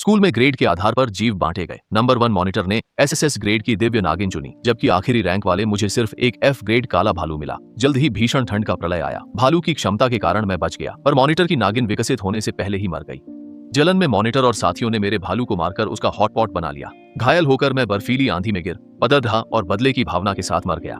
School में grade के आधार पर जीव बांटे गए। नंबर 1 मॉनिटर ने एसएसएस ग्रेड की दिव्य नागिन चुनी, जबकि आखिरी रैंक वाले मुझे सिर्फ एक एफ ग्रेड काला भालू मिला। जल्द ही भीषण ठंड का प्रलय आया। भालू की क्षमता के कारण मैं बच गया, पर मॉनिटर की नागिन विकसित होने से पहले ही मर गई। जलन में मॉनिटर और साथियों ने मेरे भालू को मारकर उसका हॉटपॉट बना लिया। घायल होकर मैं बर्फीली आंधी में गिर पदरधा और बदले की भावना के साथ मर गया।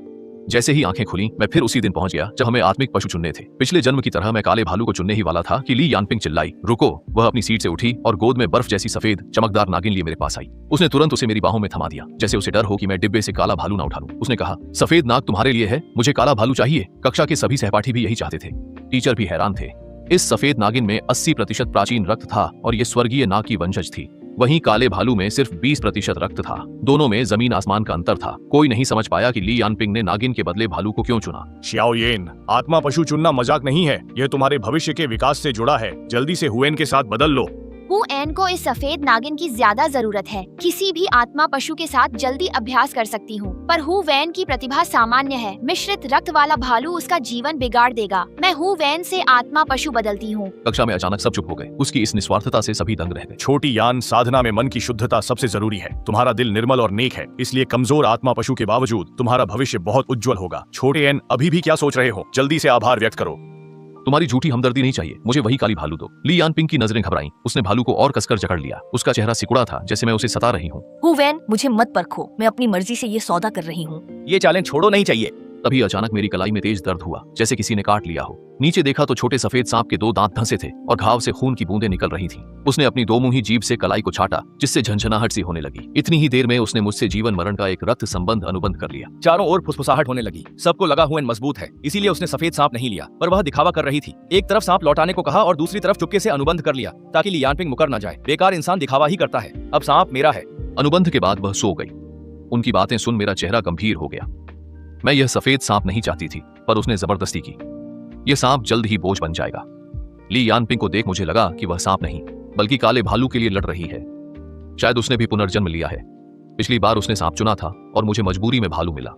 जैसे ही आंखें खुली, मैं फिर उसी दिन पहुंच गया जब हमें आत्मिक पशु चुनने थे। पिछले जन्म की तरह मैं काले भालू को चुनने ही वाला था कि ली यानपिंग चिल्लाई, रुको। वह अपनी सीट से उठी और गोद में बर्फ जैसी सफेद चमकदार नागिन लिए मेरे पास आई। उसने तुरंत उसे मेरी बाहों में थमा दिया, जैसे उसे डर हो कि मैं डिब्बे से काला भालू ना उठा लूं। उसने कहा, सफेद नाग तुम्हारे लिए है, मुझे काला भालू चाहिए। कक्षा के सभी सहपाठी भी यही चाहते थे। टीचर भी हैरान थे। इस सफेद नागिन में 80% प्राचीन रक्त था और ये स्वर्गीय नाग की वंशज थी। वहीं काले भालू में सिर्फ 20% रक्त था। दोनों में जमीन आसमान का अंतर था। कोई नहीं समझ पाया कि ली यानपिंग ने नागिन के बदले भालू को क्यों चुना। श्याओ येन, आत्मा पशु चुनना मजाक नहीं है, यह तुम्हारे भविष्य के विकास से जुड़ा है। जल्दी से हुएन के साथ बदल लो। हु एन को इस सफेद नागिन की ज्यादा जरूरत है। किसी भी आत्मा पशु के साथ जल्दी अभ्यास कर सकती हूँ, पर हु वैन की प्रतिभा सामान्य है। मिश्रित रक्त वाला भालू उसका जीवन बिगाड़ देगा। मैं हु वैन से आत्मा पशु बदलती हूँ। कक्षा में अचानक सब चुप हो गए। उसकी इस निस्वार्थता से सभी दंग रह गए। छोटी यान, साधना में मन की शुद्धता सबसे जरूरी है। तुम्हारा दिल निर्मल और नेक है, इसलिए कमजोर आत्मा पशु के बावजूद तुम्हारा भविष्य बहुत उज्जवल होगा। छोटे एन, अभी भी क्या सोच रहे हो? जल्दी से आभार व्यक्त करो। तुम्हारी झूठी हमदर्दी नहीं चाहिए, मुझे वही काली भालू दो। ली यानपिंग की नजरें घबराईं। उसने भालू को और कसकर जकड़ लिया। उसका चेहरा सिकुड़ा था, जैसे मैं उसे सता रही हूँ। हु वैन, मुझे मत परखो, मैं अपनी मर्जी से ये सौदा कर रही हूँ। ये चालें छोड़ो, नहीं चाहिए। तभी अचानक मेरी कलाई में तेज दर्द हुआ, जैसे किसी ने काट लिया हो। नीचे देखा तो छोटे सफेद सांप के 2 दांत धंसे थे और घाव से खून की बूंदें निकल रही थीं। उसने अपनी 2 मुंही जीभ से कलाई को छाटा, जिससे झंझनाहट सी होने लगी। इतनी ही देर में उसने मुझसे जीवन मरण का एक रक्त संबंध अनुबंध कर लिया। चारों ओर फुसफुसाहट होने लगी। सबको लगा हुएन मजबूत है, इसीलिए उसने सफेद सांप नहीं लिया, पर वह दिखावा कर रही थी। एक तरफ सांप लौटाने को कहा और दूसरी तरफ चुपके से अनुबंध कर लिया, ताकि ली यानपिंग मुकर न जाए। बेकार इंसान दिखावा ही करता है। अब सांप मेरा है। अनुबंध के बाद वह सो गई। उनकी बातें सुन मेरा चेहरा गंभीर हो गया। मैं यह सफेद सांप नहीं चाहती थी, पर उसने जबरदस्ती की। यह सांप जल्द ही बोझ बन जाएगा। ली यानपिंग को देख मुझे लगा कि वह सांप नहीं, बल्कि काले भालू के लिए लड़ रही है। शायद उसने भी पुनर्जन्म लिया है। पिछली बार उसने सांप चुना था और मुझे मजबूरी में भालू मिला।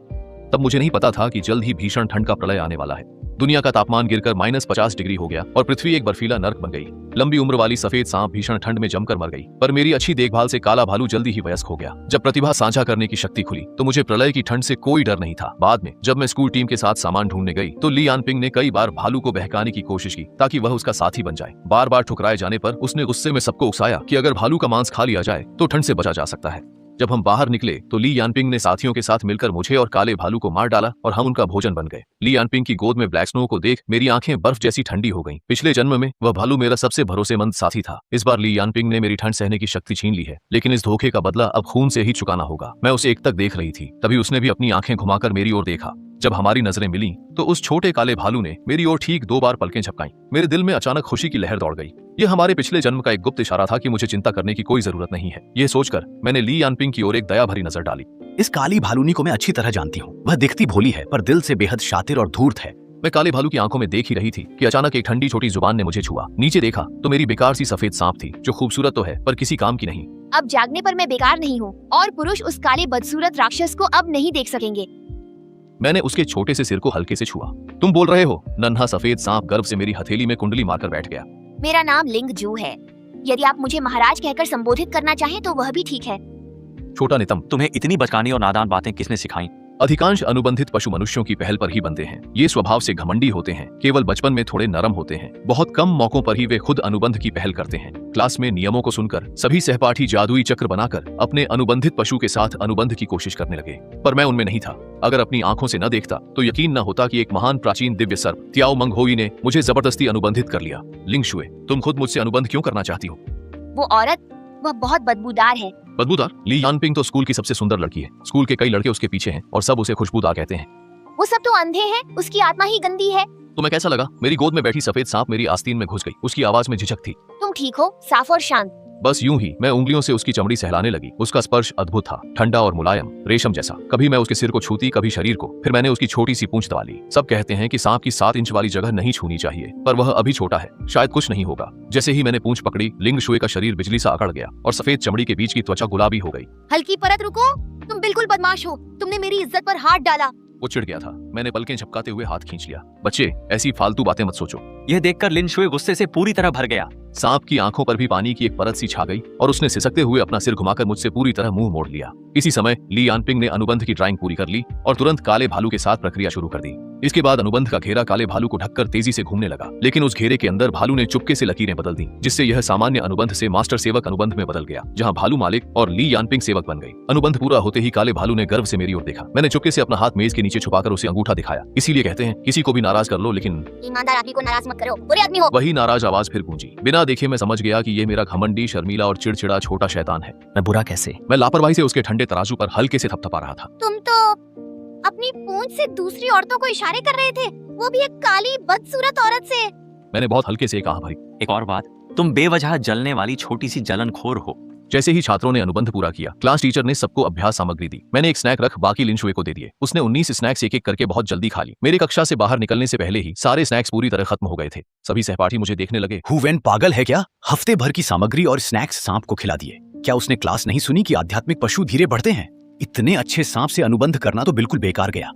तब मुझे नहीं पता था कि जल्द ही भीषण ठंड का प्रलय आने वाला है। दुनिया का तापमान गिरकर -50 डिग्री हो गया और पृथ्वी एक बर्फीला नर्क बन गई। लंबी उम्र वाली सफेद सांप भीषण ठंड में जमकर मर गई, पर मेरी अच्छी देखभाल से काला भालू जल्दी ही वयस्क हो गया। जब प्रतिभा साझा करने की शक्ति खुली तो मुझे प्रलय की ठंड से कोई डर नहीं था। बाद में जब मैं स्कूल टीम के साथ सामान ढूंढने गई तो ली यानपिंग ने कई बार भालू को बहकाने की कोशिश की, ताकि वह उसका साथी बन जाए। बार बार ठुकराए जाने पर उसने गुस्से में सबको उकसाया कि अगर भालू का मांस खा लिया जाए तो ठंड से बचा जा सकता है। जब हम बाहर निकले तो ली यानपिंग ने साथियों के साथ मिलकर मुझे और काले भालू को मार डाला और हम उनका भोजन बन गए। ली यानपिंग की गोद में ब्लैक स्नो को देख मेरी आंखें बर्फ जैसी ठंडी हो गईं। पिछले जन्म में वह भालू मेरा सबसे भरोसेमंद साथी था। इस बार ली यानपिंग ने मेरी ठंड सहने की शक्ति छीन ली है, लेकिन इस धोखे का बदला अब खून से ही चुकाना होगा। मैं उसे एकटक देख रही थी, तभी उसने भी अपनी आंखें घुमाकर मेरी ओर देखा। जब हमारी नजरें मिली तो उस छोटे काले भालू ने मेरी ओर ठीक 2 बार पलकें झपकाईं। मेरे दिल में अचानक खुशी की लहर दौड़ गई। यह हमारे पिछले जन्म का एक गुप्त इशारा था कि मुझे चिंता करने की कोई जरूरत नहीं है। यह सोचकर मैंने ली यानपिंग की ओर एक दया भरी नजर डाली। इस काली भालूनी को मैं अच्छी तरह जानती हूँ। वह दिखती भोली है, पर दिल से बेहद शातिर और धूर्त है। मैं काले भालू की आंखों में देख ही रही थी कि अचानक एक ठंडी छोटी जुबान ने मुझे छुआ। नीचे देखा तो मेरी बेकार सी सफेद सांप थी, जो खूबसूरत तो है पर किसी काम की नहीं। अब जागने पर मैं बेकार नहीं हूँ और पुरुष उस काले बदसूरत राक्षस को अब नहीं देख सकेंगे। मैंने उसके छोटे से सिर को हल्के से छुआ। तुम बोल रहे हो? नन्हा सफेद सांप गर्व से मेरी हथेली में कुंडली मारकर बैठ गया। मेरा नाम लिंग जू है। यदि आप मुझे महाराज कहकर संबोधित करना चाहें तो वह भी ठीक है। छोटा नितम, तुम्हें इतनी बचकानी और नादान बातें किसने सिखाई? अधिकांश अनुबंधित पशु मनुष्यों की पहल पर ही बनते हैं। ये स्वभाव से घमंडी होते हैं, केवल बचपन में थोड़े नरम होते हैं। बहुत कम मौकों पर ही वे खुद अनुबंध की पहल करते हैं। क्लास में नियमों को सुनकर सभी सहपाठी जादुई चक्र बनाकर अपने अनुबंधित पशु के साथ अनुबंध की कोशिश करने लगे, पर मैं उनमें नहीं था। अगर अपनी आंखों से न देखता तो यकीन न होता कि एक महान प्राचीन दिव्य सर्प त्याओ मंग होई ने मुझे जबरदस्ती अनुबंधित कर लिया। लिंग शुए, तुम खुद मुझसे अनुबंध क्यों करना चाहती हो? वो औरत, वह बहुत बदबूदार है। बदबूदार? ली यानपिंग तो स्कूल की सबसे सुंदर लड़की है। स्कूल के कई लड़के उसके पीछे हैं और सब उसे खुशबूदार कहते हैं। वो सब तो अंधे हैं, उसकी आत्मा ही गंदी है। तुम्हें कैसा लगा? मेरी गोद में बैठी सफेद सांप मेरी आस्तीन में घुस गई। उसकी आवाज में झिझक थी। तुम ठीक हो? साफ और शांत। बस यूं ही मैं उंगलियों से उसकी चमड़ी सहलाने लगी। उसका स्पर्श अद्भुत था, ठंडा और मुलायम, रेशम जैसा। कभी मैं उसके सिर को छूती, कभी शरीर को। फिर मैंने उसकी छोटी सी पूंछ दबा ली। सब कहते हैं कि सांप की 7 इंच वाली जगह नहीं छूनी चाहिए, पर वह अभी छोटा है, शायद कुछ नहीं होगा। जैसे ही मैंने पूंछ पकड़ी, लिंग शुए का शरीर बिजली सा अकड़ गया और सफेद चमड़ी के बीच की त्वचा गुलाबी हो गई। हल्की परत, रुको, तुम बिल्कुल बदमाश हो। तुमने मेरी इज्जत पर हाथ डाला। वो चिढ़ गया था। मैंने पलकें झपकाते हुए हाथ खींच लिया। बच्चे, ऐसी फालतू बातें मत सोचो। यह देखकर लिन शुए गुस्से से पूरी तरह भर गया। सांप की आंखों पर भी पानी की एक परत सी छा गई और उसने सिसकते हुए अपना सिर घुमाकर मुझसे पूरी तरह मुंह मोड़ लिया। इसी समय ली यानपिंग ने अनुबंध की ड्राइंग पूरी कर ली और तुरंत काले भालू के साथ प्रक्रिया शुरू कर दी। इसके बाद अनुबंध का घेरा काले भालू को ढककर तेजी से घूमने लगा, लेकिन उस घेरे के अंदर भालू ने चुपके से लकीरें बदल दी, जिससे यह सामान्य अनुबंध से मास्टर सेवक अनुबंध में बदल गया, जहां भालू मालिक और ली यानपिंग सेवक बन गई। अनुबंध पूरा होते ही काले भालू ने गर्व से मेरी ओर देखा। मैंने चुपके से अपना हाथ मेज के नीचे छुपाकर उसे अंगूठा दिखाया। इसीलिए कहते हैं किसी को भी नाराज कर लो, लेकिन ईमानदार आदमी को नाराज मत करो, बुरे आदमी हो। वही नाराज आवाज फिर गूंजी। बिना देखे मैं समझ गया कि ये मेरा घमंडी, शर्मीला और चिड़चिड़ा छोटा शैतान है। मैं बुरा कैसे? मैं लापरवाही से उसके ठंडे तराजू पर हल्के से थपथपा रहा था। तुम तो अपनी पूंछ से दूसरी औरतों को इशारे कर रहे थे, वो भी एक काली बदसूरत औरत से। मैंने बहुत हल्के से कहा, भाई। एक और बात, तुम बेवजह जलने वाली छोटी सी जलनखोर हो। जैसे ही छात्रों ने अनुबंध पूरा किया, क्लास टीचर ने सबको अभ्यास सामग्री दी। मैंने एक स्नैक रख बाकी लिन शुए को दे दिए। उसने 19 स्नैक्स एक एक करके बहुत जल्दी खा ली। मेरी कक्षा से बाहर निकलने से पहले ही सारे स्नैक्स पूरी तरह खत्म हो गए थे। सभी सहपाठी मुझे देखने लगे। हु वेन पागल है क्या? हफ्ते भर की सामग्री और स्नैक्स सांप को खिला दिए। क्या उसने क्लास नहीं सुनी कि आध्यात्मिक पशु धीरे बढ़ते हैं? इतने अच्छे सांप से अनुबंध करना तो बिल्कुल बेकार गया।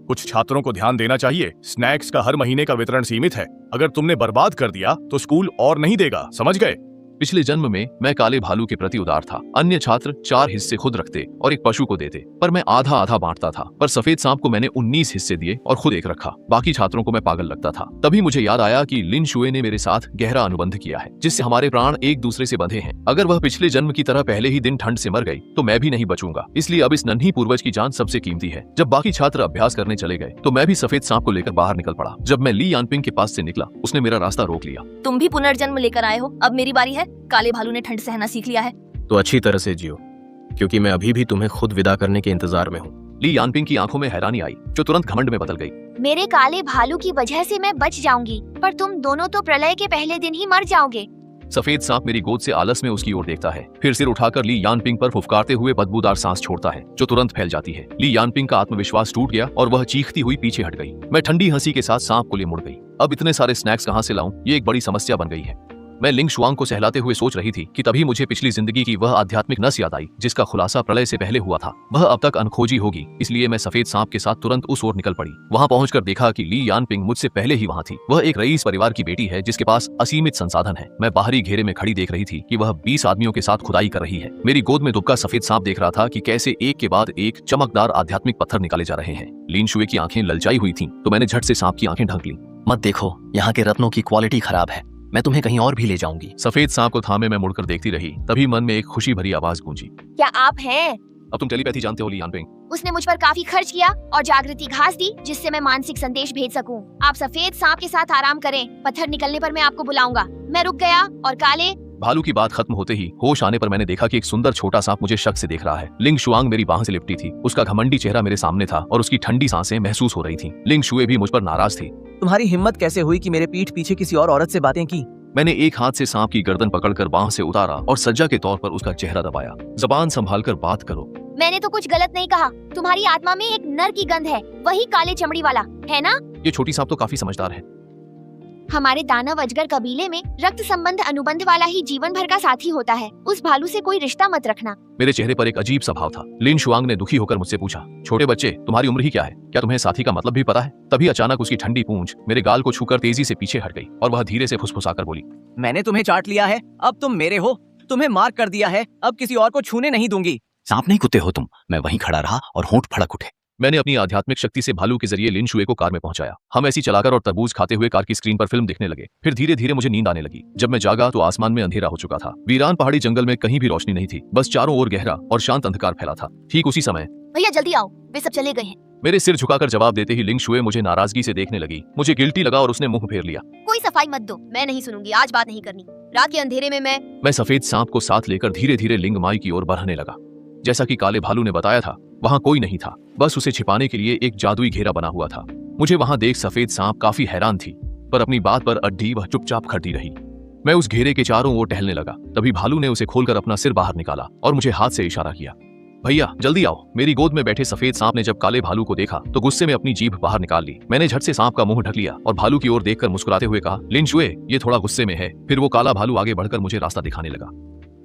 कुछ छात्रों को ध्यान देना चाहिए, स्नैक्स का हर महीने का वितरण सीमित है। अगर तुमने बर्बाद कर दिया तो स्कूल और नहीं देगा, समझ गए? पिछले जन्म में मैं काले भालू के प्रति उदार था। अन्य छात्र 4 हिस्से खुद रखते और एक पशु को देते, पर मैं आधा आधा बांटता था। पर सफेद सांप को मैंने 19 हिस्से दिए और खुद एक रखा। बाकी छात्रों को मैं पागल लगता था। तभी मुझे याद आया कि लिन शुए ने मेरे साथ गहरा अनुबंध किया है, जिससे हमारे प्राण एक दूसरे से बंधे हैं। अगर वह पिछले जन्म की तरह पहले ही दिन ठंड से मर गई तो मैं भी नहीं बचूंगा। इसलिए अब इस नन्ही पूर्वज की जान सबसे कीमती है। जब बाकी छात्र अभ्यास करने चले गए तो मैं भी सफेद सांप को लेकर बाहर निकल पड़ा। जब मैं ली यानपिंग के पास से निकला, उसने मेरा रास्ता रोक लिया। तुम भी पुनर्जन्म लेकर आए हो, अब मेरी बारी है। काले भालू ने ठंड सहना सीख लिया है। तो अच्छी तरह से जियो, क्योंकि मैं अभी भी तुम्हें खुद विदा करने के इंतजार में हूँ। ली यानपिंग की आंखों में हैरानी आई, जो तुरंत घमंड में बदल गई। मेरे काले भालू की वजह से मैं बच जाऊंगी, पर तुम दोनों तो प्रलय के पहले दिन ही मर जाओगे। सफेद सांप मेरी गोद से आलस में उसकी ओर देखता है, फिर सिर उठाकर ली यानपिंग पर फुफकारते हुए बदबूदार सांस छोड़ता है, जो तुरंत फैल जाती है। ली यानपिंग का आत्मविश्वास टूट गया और वह चीखती हुई पीछे हट गई। मैं ठंडी हंसी के साथ सांप को लिए मुड़ गई। अब इतने सारे स्नैक्स कहाँ से लाऊं, ये एक बड़ी समस्या बन गई है। मैं लिंग शुआंग को सहलाते हुए सोच रही थी कि तभी मुझे पिछली जिंदगी की वह आध्यात्मिक नस याद आई, जिसका खुलासा प्रलय से पहले हुआ था। वह अब तक अनखोजी होगी, इसलिए मैं सफेद सांप के साथ तुरंत उस ओर निकल पड़ी। वहां पहुंचकर देखा कि ली यानपिंग मुझसे पहले ही वहां थी। वह एक रईस परिवार की बेटी है, जिसके पास असीमित संसाधन है। मैं बाहरी घेरे में खड़ी देख रही थी कि वह 20 आदमियों के साथ खुदाई कर रही है। मेरी गोद में दुबका सफेद सांप देख रहा था कि कैसे एक के बाद एक चमकदार आध्यात्मिक पत्थर निकाले जा रहे हैं। लिन शुए की आंखें ललचाई हुई थीं, तो मैंने झट से सांप की आंखें ढक ली। मत देखो, यहाँ के रत्नों की क्वालिटी खराब है। मैं तुम्हें कहीं और भी ले जाऊंगी। सफेद सांप को थामे मैं मुड़कर देखती रही। तभी मन में एक खुशी भरी आवाज गूंजी। क्या आप हैं? अब तुम टेलीपैथी जानते हो ली यानपिंग। उसने मुझ पर काफी खर्च किया और जागृति घास दी, जिससे मैं मानसिक संदेश भेज सकूं। आप सफेद सांप के साथ आराम करें, पत्थर निकलने पर मैं आपको बुलाऊंगा। मैं रुक गया और काले भालू की बात खत्म होते ही होश आने पर मैंने देखा कि एक सुंदर छोटा सांप मुझे शक से देख रहा है। लिंग शुआंग मेरी बाह से लिपटी थी। उसका घमंडी चेहरा मेरे सामने था और उसकी ठंडी सांसें महसूस हो रही थीं। लिंग शुए भी मुझ पर नाराज थी। तुम्हारी हिम्मत कैसे हुई कि मेरे पीठ पीछे किसी और औरत से बातें की? मैंने एक हाथ से सांप की गर्दन पकड़कर बाह से उतारा और सज्जा के तौर पर उसका चेहरा दबाया। जबान संभालकर बात करो। मैंने तो कुछ गलत नहीं कहा। तुम्हारी आत्मा में एक नर की गंध है, वही काले चमड़ी वाला, है ना? ये छोटी सांप तो काफी समझदार है। हमारे दानव अजगर कबीले में रक्त संबंध अनुबंध वाला ही जीवन भर का साथी होता है। उस भालू से कोई रिश्ता मत रखना। मेरे चेहरे पर एक अजीब सा भाव था। लिन शुआंग ने दुखी होकर मुझसे पूछा, छोटे बच्चे, तुम्हारी उम्र ही क्या है? क्या तुम्हें साथी का मतलब भी पता है? तभी अचानक उसकी ठंडी पूंछ मेरे गाल को छूकर तेजी से पीछे हट गई और वह धीरे से फुसफुसाकर बोली, मैंने तुम्हें चाट लिया है, अब तुम मेरे हो। तुम्हें मार्क कर दिया है, अब किसी और को छूने नहीं दूंगी। सांप नहीं कुत्ते हो तुम। मैं वहीं खड़ा रहा और होंठ फड़क उठे। मैंने अपनी आध्यात्मिक शक्ति से भालू के जरिए लिन शुए को कार में पहुंचाया। हम ऐसी चलाकर और तरबूज खाते हुए कार की स्क्रीन पर फिल्म देखने लगे। फिर धीरे धीरे मुझे नींद आने लगी। जब मैं जागा तो आसमान में अंधेरा हो चुका था। वीरान पहाड़ी जंगल में कहीं भी रोशनी नहीं थी, बस चारों ओर गहरा और शांत अंधकार फैला था। ठीक उसी समय भैया जल्दी आओ, वे सब चले गए हैं। मेरे सिर झुकाकर जवाब देते ही लिंग शुए मुझे नाराजगी से देखने लगी। मुझे गिल्टी लगा और उसने मुंह फेर लिया। कोई सफाई मत दो, मैं नहीं सुनूंगी, आज बात नहीं करनी। रात के अंधेरे में मैं सफेद सांप को साथ लेकर धीरे धीरे लिंग माई की ओर बढ़ने लगा। जैसा कि काले भालू ने बताया था, वहां कोई नहीं था, बस उसे छिपाने के लिए एक जादुई घेरा बना हुआ था। मुझे वहां देख सफेद सांप काफी हैरान थी, पर अपनी बात पर अड्डी वह चुपचाप खड़ी रही। मैं उस घेरे के चारों ओर टहलने लगा। तभी भालू ने उसे खोलकर अपना सिर बाहर निकाला और मुझे हाथ से इशारा किया, भैया जल्दी आओ। मेरी गोद में बैठे सफेद सांप ने जब काले भालू को देखा तो गुस्से में अपनी जीभ बाहर निकाल ली। मैंने झट से सांप का मुंह ढक लिया और भालू की ओर देखकर मुस्कुराते हुए कहा, लिन शुए, ये थोड़ा गुस्से में है। फिर वो काला भालू आगे बढ़कर मुझे रास्ता दिखाने लगा।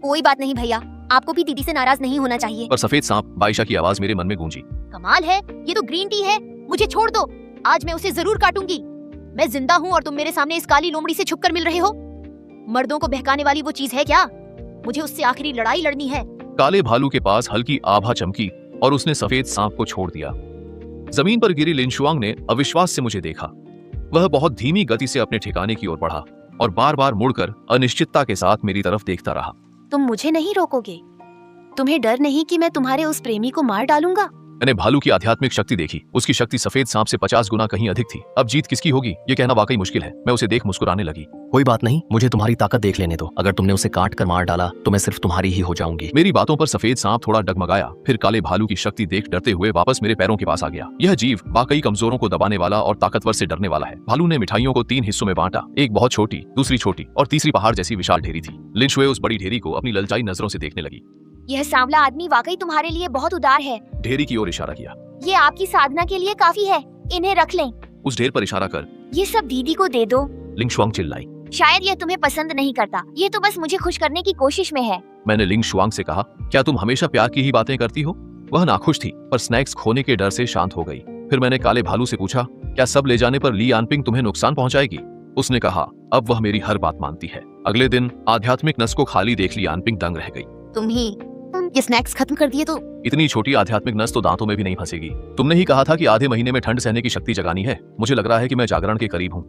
कोई बात नहीं भैया, आपको भी दीदी से नाराज नहीं होना चाहिए। पर सफेद सांप बाइशा की आवाज मेरे मन में गूंजी। कमाल है, ये तो ग्रीन टी है, मुझे छोड़ दो, आज मैं उसे जरूर काटूंगी। मैं जिंदा हूँ और तुम मेरे सामने इस काली लोमड़ी से छुपकर मिल रहे हो। मर्दों को बहकाने वाली वो चीज है क्या? मुझे उससे आखिरी लड़ाई लड़नी है। काले भालू के पास हल्की आभा चमकी और उसने सफेद सांप को छोड़ दिया। जमीन पर गिरी लिनशुआंग ने अविश्वास से मुझे देखा। वह बहुत धीमी गति से अपने ठिकाने की ओर बढ़ा और बार बार मुड़कर अनिश्चितता के साथ मेरी तरफ देखता रहा। तुम मुझे नहीं रोकोगे? तुम्हें डर नहीं कि मैं तुम्हारे उस प्रेमी को मार डालूंगा? मैंने भालू की आध्यात्मिक शक्ति देखी। उसकी शक्ति सफेद सांप से 50 गुना कहीं अधिक थी। अब जीत किसकी होगी ये कहना वाकई मुश्किल है। मैं उसे देख मुस्कुराने लगी। कोई बात नहीं, मुझे तुम्हारी ताकत देख लेने दो। अगर तुमने उसे काट कर मार डाला तो मैं सिर्फ तुम्हारी ही हो जाऊंगी। मेरी बातों पर सफेद सांप थोड़ा डगमगाया, फिर काले भालू की शक्ति देख डरते हुए वापस मेरे पैरों के पास आ गया। यह जीव वाकई कमजोरों को दबाने वाला और ताकतवर से डरने वाला है। भालू ने मिठाइयों को 3 हिस्सों में बांटा, एक बहुत छोटी, दूसरी छोटी और तीसरी पहाड़ जैसी विशाल ढेरी थी। लिनशुए उस बड़ी ढेरी को अपनी ललचाई नजरों से देखने लगी। यह सांवला आदमी वाकई तुम्हारे लिए बहुत उदार है। ढेरी की ओर इशारा किया। ये आपकी साधना के लिए काफी है, इन्हें रख लें। उस ढेर पर इशारा कर ये सब दीदी को दे दो। लिंगशुआंग चिल्लाई। शायद यह तुम्हें पसंद नहीं करता, ये तो बस मुझे खुश करने की कोशिश में है। मैंने लिंगशुआंग से कहा, क्या तुम हमेशा प्यार की ही बातें करती हो? वह नाखुश थी पर स्नैक्स खोने के डर से शांत हो गई। फिर मैंने काले भालू से पूछा, क्या सब ले जाने पर ली यानपिंग तुम्हें नुकसान पहुंचाएगी? उसने कहा, अब वह मेरी हर बात मानती है। अगले दिन आध्यात्मिक नस को खाली देख ली यानपिंग दंग रह गई। तुम ये स्नैक्स खत्म कर दिए तो? इतनी छोटी आध्यात्मिक नस तो दांतों में भी नहीं फंसेगी। तुमने ही कहा था कि आधे महीने में ठंड सहने की शक्ति जगानी है। मुझे लग रहा है कि मैं जागरण के करीब हूँ।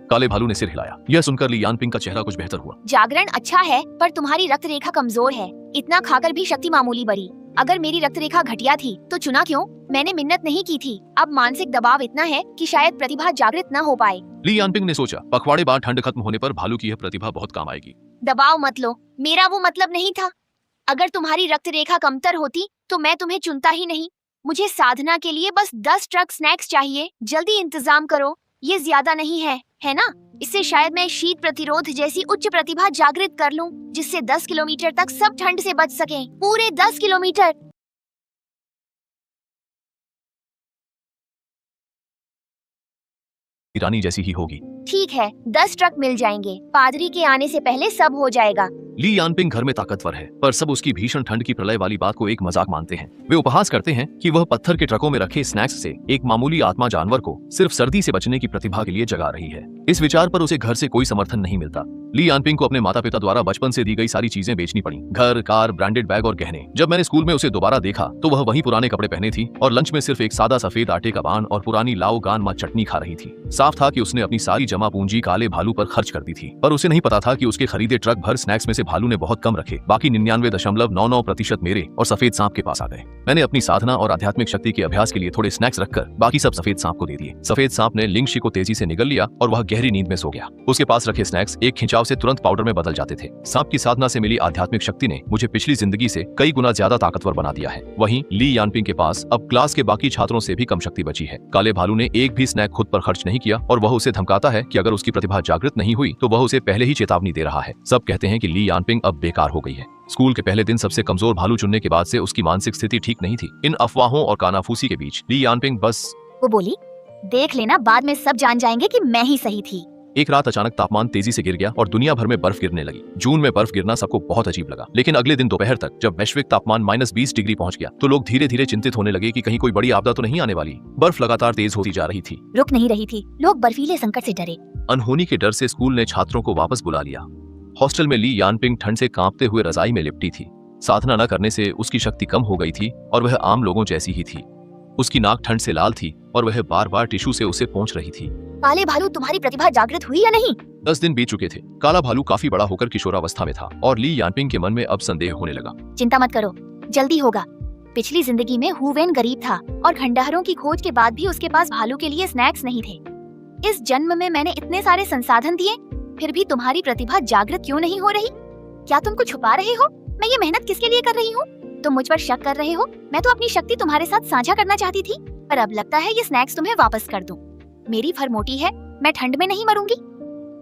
काले भालू ने सिर हिलाया। यह सुनकर ली यानपिंग का चेहरा कुछ बेहतर हुआ। जागरण अच्छा है पर तुम्हारी रक्त रेखा कमजोर है। इतना खाकर भी शक्ति मामूली बढ़ी। अगर मेरी रक्त रेखा घटिया थी तो चुना क्यों? मैंने मिन्नत नहीं की थी। अब मानसिक दबाव इतना है कि शायद प्रतिभा जागृत न हो पाए। ली यानपिंग ने सोचा, पखवाड़े बाद ठंड खत्म होने पर भालू की यह प्रतिभा बहुत काम आएगी। दबाव मत लो, मेरा वो मतलब नहीं था। अगर तुम्हारी रक्त रेखा कमतर होती तो मैं तुम्हें चुनता ही नहीं। मुझे साधना के लिए बस 10 ट्रक स्नैक्स चाहिए। जल्दी इंतजाम करो, ये ज्यादा नहीं है ना? इससे शायद मैं शीत प्रतिरोध जैसी उच्च प्रतिभा जागृत कर लूं, जिससे 10 किलोमीटर तक सब ठंड से बच सकें। पूरे 10 किलोमीटर। रानी जैसी ही होगी। ठीक है, 10 ट्रक मिल जाएंगे। पादरी के आने से पहले सब हो जाएगा। ली यानपिंग घर में ताकतवर है पर सब उसकी भीषण ठंड की प्रलय वाली बात को एक मजाक मानते हैं। वे उपहास करते हैं कि वह पत्थर के ट्रकों में रखे स्नैक्स से एक मामूली आत्मा जानवर को सिर्फ सर्दी से बचने की प्रतिभा के लिए जगा रही है। इस विचार पर उसे घर से कोई समर्थन नहीं मिलता। ली यानपिंग को अपने माता पिता द्वारा बचपन से दी गई सारी चीजें बेचनी पड़ी, घर, कार, ब्रांडेड बैग और गहने। जब मैंने स्कूल में उसे दोबारा देखा तो वह वही पुराने कपड़े पहने थी और लंच में सिर्फ एक सादा सफेद आटे का बान और पुरानी लाओ गान मा चटनी खा रही थी। साफ था कि उसने अपनी सारी जमा पूंजी काले भालू पर खर्च कर दी थी, पर उसे नहीं पता था कि उसके खरीदे ट्रक भर स्नैक्स में से भालू ने बहुत कम रखे। बाकी 99.99% मेरे और सफेद सांप के पास आ गए। मैंने अपनी साधना और आध्यात्मिक शक्ति के अभ्यास के लिए थोड़े स्नैक्स रखकर बाकी सब सफेद सांप को दे दिए। सफेद सांप ने लिंगशी को तेजी से निगल लिया और वह गहरी नींद में सो गया। उसके पास रखे स्नैक्स एक खिंचाव से तुरंत पाउडर में बदल जाते थे। सांप की साधना से मिली आध्यात्मिक शक्ति ने मुझे पिछली जिंदगी से कई गुना ज्यादा ताकतवर बना दिया है। वहीं ली यानपिंग के पास अब क्लास के बाकी छात्रों से भी कम शक्ति बची है। काले भालू ने एक भी स्नैक खुद पर खर्च नहीं किया और वह उसे धमकाता है कि अगर उसकी प्रतिभा जागृत नहीं हुई तो वह उसे पहले ही चेतावनी दे रहा है। सब कहते हैं कि ली यानपिंग अब बेकार हो गई है। स्कूल के पहले दिन सबसे कमजोर भालू चुनने के बाद से उसकी मानसिक स्थिति ठीक नहीं थी। इन अफवाहों और कानाफूसी के बीच ली यानपिंग बस वो बोली, देख लेना, बाद में सब जान जाएंगे कि मैं ही सही थी। एक रात अचानक तापमान तेजी से गिर गया और दुनिया भर में बर्फ गिरने लगी। जून में बर्फ गिरना सबको बहुत अजीब लगा, लेकिन अगले दिन दोपहर तक जब वैश्विक तापमान -20 डिग्री पहुंच गया तो लोग धीरे धीरे चिंतित होने लगे कि कहीं कोई बड़ी आपदा तो नहीं आने वाली। बर्फ लगातार तेज होती जा रही थी, रुक नहीं रही थी। लोग बर्फीले संकट से डरे। अनहोनी के डर से स्कूल ने छात्रों को वापस बुला लिया। हॉस्टल में ली यानपिंग ठंड से कांपते हुए रजाई में लिपटी थी। साधना न करने से उसकी शक्ति कम हो गई थी और वह आम लोगों जैसी ही थी। उसकी नाक ठंड से लाल थी और वह बार बार टिश्यू से उसे पोंछ रही थी। काले भालू, तुम्हारी प्रतिभा जागृत हुई या नहीं? 10 दिन बीत चुके थे। काला भालू काफी बड़ा होकर किशोरावस्था में था और ली यानपिंग के मन में अब संदेह होने लगा। चिंता मत करो, जल्दी होगा। पिछली जिंदगी में हुवेन गरीब था और खंडहरों की खोज के बाद भी उसके पास भालू के लिए स्नैक्स नहीं थे। इस जन्म में मैंने इतने सारे संसाधन दिए, फिर भी तुम्हारी प्रतिभा जागृत क्यों नहीं हो रही? क्या तुम कुछ छुपा रहे हो? मैं ये मेहनत किसके लिए कर रही हूँ? तुम मुझ पर शक कर रहे हो? मैं तो अपनी शक्ति तुम्हारे साथ साझा करना चाहती थी, पर अब लगता है ये स्नैक्स तुम्हें वापस कर दूं। मेरी फर मोटी है, मैं ठंड में नहीं मरूंगी।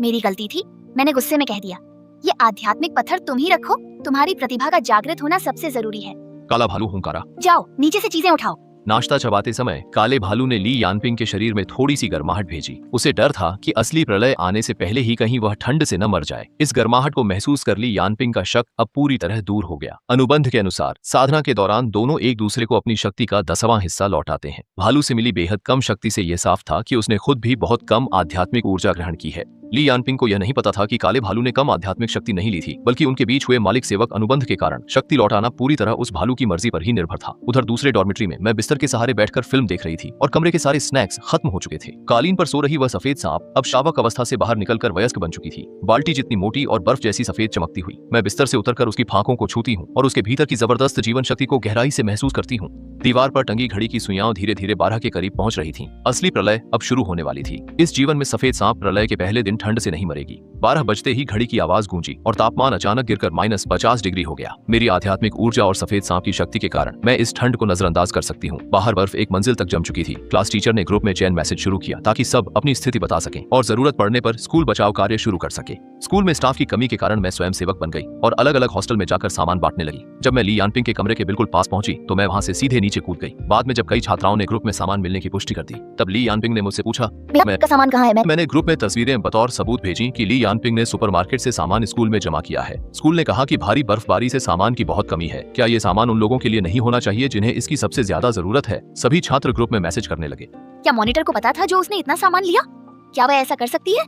मेरी गलती थी, मैंने गुस्से में कह दिया। ये आध्यात्मिक पत्थर तुम ही रखो, तुम्हारी प्रतिभा का जागृत होना सबसे जरूरी है। काला भालू हुंकारा। जाओ नीचे से चीजें उठाओ। नाश्ता चबाते समय काले भालू ने ली यानपिंग के शरीर में थोड़ी सी गर्माहट भेजी। उसे डर था कि असली प्रलय आने से पहले ही कहीं वह ठंड से न मर जाए। इस गर्माहट को महसूस कर ली यानपिंग का शक अब पूरी तरह दूर हो गया। अनुबंध के अनुसार साधना के दौरान दोनों एक दूसरे को अपनी शक्ति का 10वां हिस्सा लौटाते हैं। भालू से मिली बेहद कम शक्ति से यह साफ था कि उसने खुद भी बहुत कम आध्यात्मिक ऊर्जा ग्रहण की है। ली यानपिंग को यह नहीं पता था कि काले भालू ने कम आध्यात्मिक शक्ति नहीं ली थी, बल्कि उनके बीच हुए मालिक सेवक अनुबंध के कारण शक्ति लौटाना पूरी तरह उस भालू की मर्जी पर ही निर्भर था। उधर दूसरे डॉर्मेट्री में मैं बिस्तर के सहारे बैठकर फिल्म देख रही थी और कमरे के सारे स्नैक्स खत्म हो चुके थे। कालीन पर सो रही वह सफेद सांप अब शावक अवस्था से बाहर निकलकर वयस्क बन चुकी थी। बाल्टी जितनी मोटी और बर्फ जैसी सफेद चमकती हुई मैं बिस्तर से उतरकर उसकी फांकों को छूती हूँ और उसके भीतर की जबरदस्त जीवन शक्ति को गहराई से महसूस करती हूँ। दीवार पर टंगी घड़ी की सुइयां धीरे धीरे 12 के करीब पहुंच रही थीं। असली प्रलय अब शुरू होने वाली थी। इस जीवन में सफेद सांप प्रलय के पहले दिन ठंड से नहीं मरेगी। 12 बजते ही घड़ी की आवाज गूंजी और तापमान अचानक गिरकर -50 डिग्री हो गया। मेरी आध्यात्मिक ऊर्जा और सफेद सांप की शक्ति के कारण मैं इस ठंड को नजरअंदाज कर सकती हूँ। बाहर बर्फ एक मंजिल तक जम चुकी थी। क्लास टीचर ने ग्रुप में चैन मैसेज शुरू किया ताकि सब अपनी स्थिति बता सकें और जरूरत पड़ने पर स्कूल बचाव कार्य शुरू कर सके। स्कूल में स्टाफ की कमी के कारण मैं स्वयं सेवक बन गई और अलग अलग हॉस्टल में जाकर सामान बांटने लगी। जब मैं ली यानपिंग के कमरे के बिल्कुल पास पहुंची तो मैं वहां से सीधे नीचे कूद गई। बाद में जब कई छात्राओं ने ग्रुप में सामान मिलने की पुष्टि कर दी तब ली यानपिंग ने मुझसे पूछा मेरा सामान कहाँ है? मैंने ग्रुप में तस्वीरें बतौर सबूत भेजी कि ली यानपिंग ने सुपरमार्केट से सामान स्कूल में जमा किया है। स्कूल ने कहा कि भारी बर्फबारी से सामान की बहुत कमी है। क्या ये सामान उन लोगों के लिए नहीं होना चाहिए जिन्हें इसकी सबसे ज्यादा जरूरत है? सभी छात्र ग्रुप में मैसेज करने लगे। क्या मॉनिटर को पता था जो उसने इतना सामान लिया? क्या वह ऐसा कर सकती है?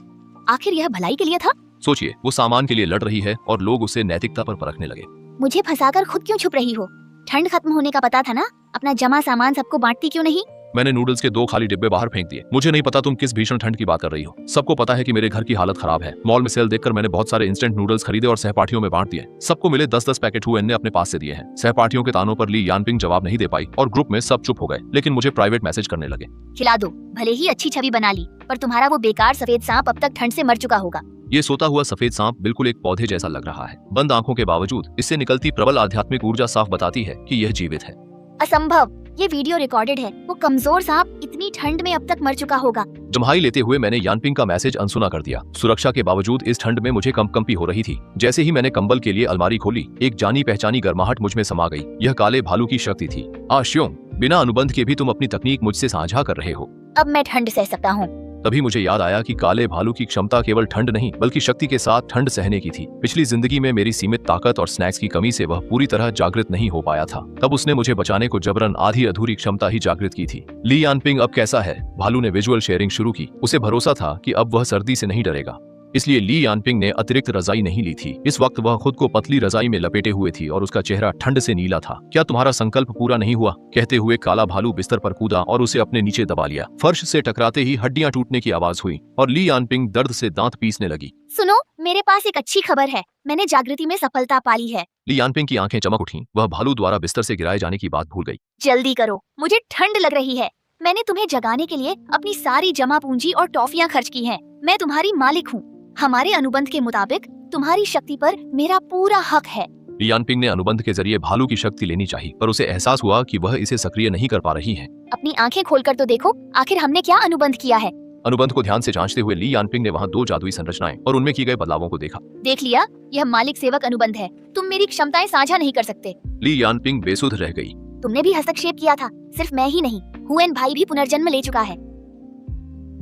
आखिर यह भलाई के लिए था? सोचिए, वो सामान के लिए लड़ रही है और लोग उसे नैतिकता पर परखने लगे। मुझे फंसाकर खुद क्यों छुप रही हो? ठंड खत्म होने का पता था ना? अपना जमा सामान सबको बांटती क्यों नहीं? मैंने नूडल्स के 2 खाली डिब्बे बाहर फेंक दिए। मुझे नहीं पता तुम किस भीषण ठंड की बात कर रही हो। सबको पता है कि मेरे घर की हालत खराब है। मॉल में सेल देखकर मैंने बहुत सारे इंस्टेंट नूडल्स खरीदे और सहपाठियों में बांट दिए। सबको मिले 10-10 पैकेट हुए ने अपने पास से दिए हैं। सहपाठियों के तानों पर ली यानपिंग जवाब नहीं दे पाई और ग्रुप में सब चुप हो गए, लेकिन मुझे प्राइवेट मैसेज करने लगे। खिला दो, भले ही अच्छी छवि बना ली, पर तुम्हारा वो बेकार सफेद सांप अब तक ठंड से मर चुका होगा। ये सोता हुआ सफेद सांप बिल्कुल एक पौधे जैसा लग रहा है। बंद आंखों के बावजूद इससे निकलती प्रबल आध्यात्मिक ऊर्जा साफ बताती है कि यह जीवित है। असंभव, ये वीडियो रिकॉर्डेड है। वो कमजोर सांप इतनी ठंड में अब तक मर चुका होगा। जम्हाई लेते हुए मैंने यानपिंग का मैसेज अनसुना कर दिया। सुरक्षा के बावजूद इस ठंड में मुझे कंपकंपी हो रही थी। जैसे ही मैंने कंबल के लिए अलमारी खोली, एक जानी पहचानी गर्माहट मुझ में समा गई। यह काले भालू की शक्ति थी। आश्यों, बिना अनुबंध के भी तुम अपनी तकनीक मुझसे साझा कर रहे हो। अब मैं ठंड सह सकता हूँ। तभी मुझे याद आया कि काले भालू की क्षमता केवल ठंड नहीं बल्कि शक्ति के साथ ठंड सहने की थी। पिछली जिंदगी में मेरी सीमित ताकत और स्नैक्स की कमी से वह पूरी तरह जागृत नहीं हो पाया था। तब उसने मुझे बचाने को जबरन आधी अधूरी क्षमता ही जागृत की थी। ली यानपिंग अब कैसा है? भालू ने विजुअल शेयरिंग शुरू की। उसे भरोसा था कि अब वह सर्दी से नहीं डरेगा, इसलिए ली यानपिंग ने अतिरिक्त रजाई नहीं ली थी। इस वक्त वह खुद को पतली रजाई में लपेटे हुए थी और उसका चेहरा ठंड से नीला था। क्या तुम्हारा संकल्प पूरा नहीं हुआ? कहते हुए काला भालू बिस्तर पर कूदा और उसे अपने नीचे दबा लिया। फर्श से टकराते ही हड्डियां टूटने की आवाज हुई और ली यानपिंग दर्द से दांत पीसने लगी। सुनो, मेरे पास एक अच्छी खबर है। मैंने जागृति में सफलता पाली है। ली यानपिंग की आंखें चमक उठी। वह भालू द्वारा बिस्तर से गिराए जाने की बात भूल गई। जल्दी करो, मुझे ठंड लग रही है। मैंने तुम्हें जगाने के लिए अपनी सारी जमा पूंजी और टॉफियां खर्च की हैं। मैं तुम्हारी मालिक हूँ। हमारे अनुबंध के मुताबिक तुम्हारी शक्ति पर मेरा पूरा हक है। ली यानपिंग ने अनुबंध के जरिए भालू की शक्ति लेनी चाहिए, पर उसे एहसास हुआ कि वह इसे सक्रिय नहीं कर पा रही है। अपनी आंखें खोलकर तो देखो, आखिर हमने क्या अनुबंध किया है। अनुबंध को ध्यान से जांचते हुए ली यानपिंग ने वहाँ 2 जादुई संरचनाएं और उनमें की गए बदलावों को देखा। देख लिया, यह मालिक सेवक अनुबंध है। तुम मेरी क्षमताएं साझा नहीं कर सकते। ली यानपिंग बेसुध रह गई। तुमने भी हस्तक्षेप किया था। सिर्फ मैं ही नहीं, हुएन भाई भी पुनर्जन्म ले चुका है।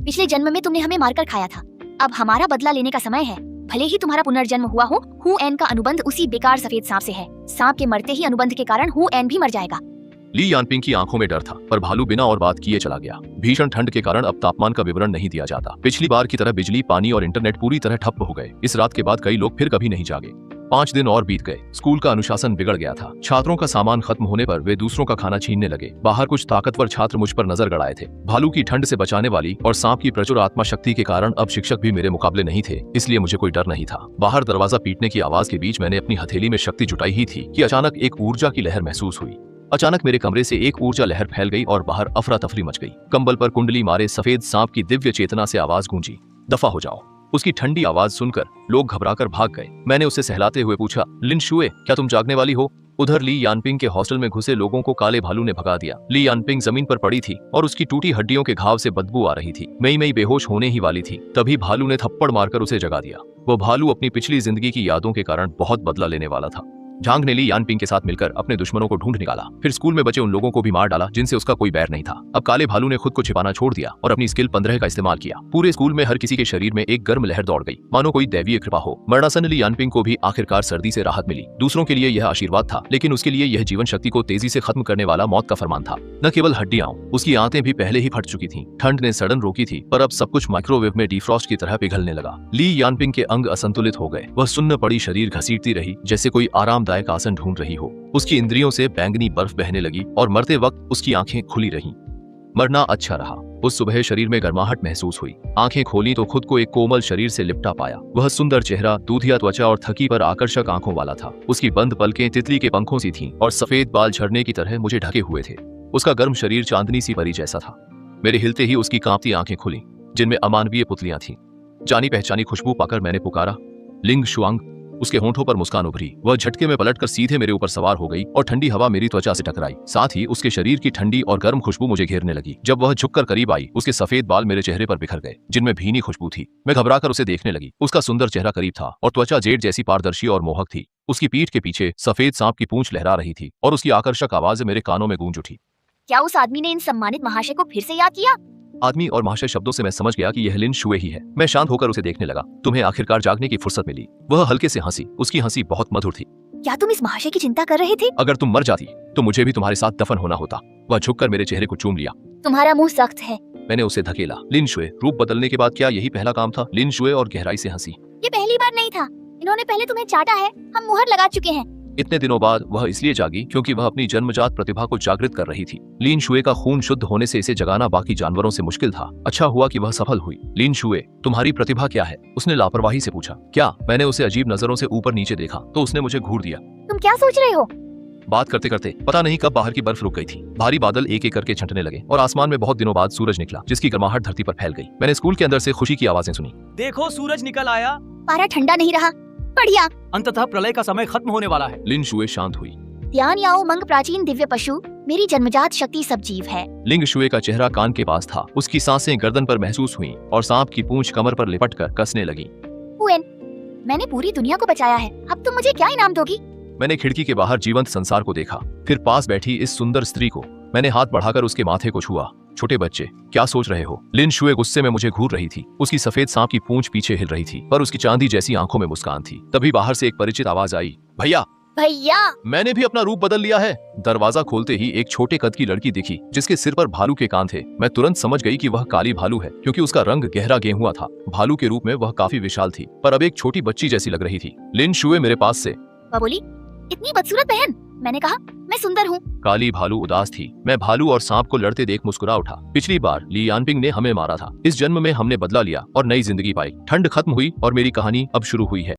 पिछले जन्म में तुमने हमें मारकर खाया था। अब हमारा बदला लेने का समय है। भले ही तुम्हारा पुनर्जन्म हुआ हो, हुएन का अनुबंध उसी बेकार सफेद सांप से है। सांप के मरते ही अनुबंध के कारण हुएन भी मर जाएगा। ली यानपिंग की आंखों में डर था, पर भालू बिना और बात किए चला गया। भीषण ठंड के कारण अब तापमान का विवरण नहीं दिया जाता। पिछली बार की तरह बिजली, पानी और इंटरनेट पूरी तरह ठप हो गए। इस रात के बाद कई लोग फिर कभी नहीं जागे। 5 दिन और बीत गए। स्कूल का अनुशासन बिगड़ गया था। छात्रों का सामान खत्म होने पर वे दूसरों का खाना छीनने लगे। बाहर कुछ ताकतवर छात्र मुझ पर नजर गड़ाए थे। भालू की ठंड से बचाने वाली और सांप की प्रचुर आत्मा शक्ति के कारण अब शिक्षक भी मेरे मुकाबले नहीं थे, इसलिए मुझे कोई डर नहीं था। बाहर दरवाजा पीटने की आवाज के बीच मैंने अपनी हथेली में शक्ति जुटाई ही थी कि अचानक एक ऊर्जा की लहर महसूस हुई। अचानक मेरे कमरे से एक ऊर्जा लहर फैल गई और बाहर अफरा तफरी मच गई। कंबल पर कुंडली मारे सफेद सांप की दिव्य चेतना से आवाज गूंजी, दफा हो जाओ। उसकी ठंडी आवाज सुनकर लोग घबराकर भाग गए। मैंने उसे सहलाते हुए पूछा, लिन शुए, क्या तुम जागने वाली हो? उधर ली यानपिंग के हॉस्टल में घुसे लोगों को काले भालू ने भगा दिया। ली यानपिंग जमीन पर पड़ी थी और उसकी टूटी हड्डियों के घाव से बदबू आ रही थी। मई बेहोश होने ही वाली थी। तभी भालू ने थप्पड़ मारकर उसे जगा दिया। वो भालू अपनी पिछली जिंदगी की यादों के कारण बहुत बदला लेने वाला था। झांग ने ली यानपिंग के साथ मिलकर अपने दुश्मनों को ढूंढ निकाला, फिर स्कूल में बचे उन लोगों को भी मार डाला जिनसे उसका कोई बैर नहीं था। अब काले भालू ने खुद को छिपाना छोड़ दिया और अपनी स्किल 15 का इस्तेमाल किया। पूरे स्कूल में हर किसी के शरीर में एक गर्म लहर दौड़ गई, मानो कोई दैवीय कृपा हो। मरणासन ली यानपिंग को भी आखिरकार सर्दी से राहत मिली। दूसरों के लिए यह आशीर्वाद था, लेकिन उसके लिए यह जीवन शक्ति को तेजी से खत्म करने वाला मौत का फरमान था। न केवल हड्डियां, उसकी आंतें भी पहले ही फट चुकी थीं। ठंड ने सड़न रोकी थी, पर अब सब कुछ माइक्रोवेव में डिफ्रॉस्ट की तरह पिघलने लगा। ली यानपिंग के अंग असंतुलित हो गए। वह सुन्न पड़ी शरीर घसीटती रही जैसे कोई आरामदायक आसन ढूंढ रही हो। उसकी इंद्रियों से बैंगनी बर्फ बहने लगी और मरते वक्त उसकी आंखें खुली रहीं। मरना अच्छा रहा। उस सुबह शरीर में गर्माहट महसूस हुई। आंखें खोली तो खुद को एक कोमल शरीर से लिपटा पाया। वह सुंदर चेहरा, दूधिया त्वचा और थकी पर आकर्षक आंखों वाला था। उसकी बंद पलकें तितली के पंखों सी थीं और सफेद बाल झरने की तरह मुझे ढके हुए थे। उसका गर्म शरीर चांदनी सी परी जैसा था। मेरे हिलते ही उसकी कांपती आंखें खुली, जिनमें अमानवीय पुतलियां थीं। जानी पहचानी खुशबू पाकर मैंने पुकारा, लिंग शुआंग। उसके होंठों पर मुस्कान उभरी। वह झटके में पलटकर सीधे मेरे ऊपर सवार हो गई और ठंडी हवा मेरी त्वचा से टकराई। साथ ही उसके शरीर की ठंडी और गर्म खुशबू मुझे घेरने लगी। जब वह झुककर करीब आई, उसके सफेद बाल मेरे चेहरे पर बिखर गए, जिनमें भीनी खुशबू थी। मैं घबराकर उसे देखने लगी। उसका सुंदर चेहरा करीब था और त्वचा जेड जैसी पारदर्शी और मोहक थी। उसकी पीठ के पीछे सफेद सांप की पूंछ लहरा रही थी और उसकी आकर्षक आवाज मेरे कानों में गूंज उठी। क्या उस आदमी ने इन सम्मानित महाशय को फिर से याद किया? आदमी और महाशय शब्दों से मैं समझ गया कि यह लिन शुए ही है। मैं शांत होकर उसे देखने लगा। तुम्हें आखिरकार जागने की फुर्सत मिली। वह हल्के से हंसी। उसकी हंसी बहुत मधुर थी। क्या तुम इस महाशय की चिंता कर रहे थे? अगर तुम मर जाती तो मुझे भी तुम्हारे साथ दफन होना होता। वह झुककर मेरे चेहरे को चूम लिया। तुम्हारा मुंह सख्त है। मैंने उसे धकेला। लिन शुए, रूप बदलने के बाद क्या यही पहला काम था? लिन शुए और गहराई से हंसी। ये पहली बार नहीं था। इन्होंने पहले तुम्हें चाटा है। हम मुहर लगा चुके हैं। इतने दिनों बाद वह इसलिए जागी क्योंकि वह अपनी जन्मजात प्रतिभा को जागृत कर रही थी। लिन शुए का खून शुद्ध होने से इसे जगाना बाकी जानवरों से मुश्किल था। अच्छा हुआ कि वह सफल हुई। लिन शुए, तुम्हारी प्रतिभा क्या है? उसने लापरवाही से पूछा। क्या? मैंने उसे अजीब नजरों से ऊपर नीचे देखा तो उसने मुझे घूर दिया। तुम क्या सोच रहे हो? बात करते करते पता नहीं कब बाहर की बर्फ रुक गई थी। भारी बादल एक एक करके छंटने लगे और आसमान में बहुत दिनों बाद सूरज निकला, जिसकी गर्माहट धरती पर फैल गई। मैंने स्कूल के अंदर से खुशी की आवाजें सुनी। देखो, सूरज निकल आया। पारा ठंडा नहीं रहा। बढ़िया। अंततः प्रलय का समय खत्म होने वाला है। लिन शुए शांत हुई। ध्यान याओ मंग, प्राचीन दिव्य पशु, मेरी जन्मजात शक्ति सब जीव है। लिंग शुए का चेहरा कान के पास था। उसकी सांसें गर्दन पर महसूस हुईं और सांप की पूंछ कमर पर लिपटकर कसने लगी। हुएन, मैंने पूरी दुनिया को बचाया है। अब तुम मुझे क्या इनाम दोगी? मैंने खिड़की के बाहर जीवंत संसार को देखा, फिर पास बैठी इस सुंदर स्त्री को। मैंने हाथ बढ़ाकर उसके माथे को छुआ। छोटे बच्चे, क्या सोच रहे हो? लिन शुए गुस्से में मुझे घूर रही थी। उसकी सफेद सांप की पूंछ पीछे हिल रही थी, पर उसकी चांदी जैसी आंखों में मुस्कान थी। तभी बाहर से एक परिचित आवाज आई, भैया। भैया, मैंने भी अपना रूप बदल लिया है। दरवाजा खोलते ही एक छोटे कद की लड़की दिखी, जिसके सिर पर भालू के कान थे। मैं तुरंत समझ गई कि वह काली भालू है, क्योंकि उसका रंग गहरा गेहुआ था। भालू के रूप में वह काफी विशाल थी, पर अब एक छोटी बच्ची जैसी लग रही थी। लिन शुए मेरे पास से वह बोली, इतनी बदसूरत बहन। मैंने कहा, मैं सुंदर हूँ। काली भालू उदास थी। मैं भालू और सांप को लड़ते देख मुस्कुरा उठा। पिछली बार ली यानपिंग ने हमें मारा था। इस जन्म में हमने बदला लिया और नई जिंदगी पाई। ठंड खत्म हुई और मेरी कहानी अब शुरू हुई है।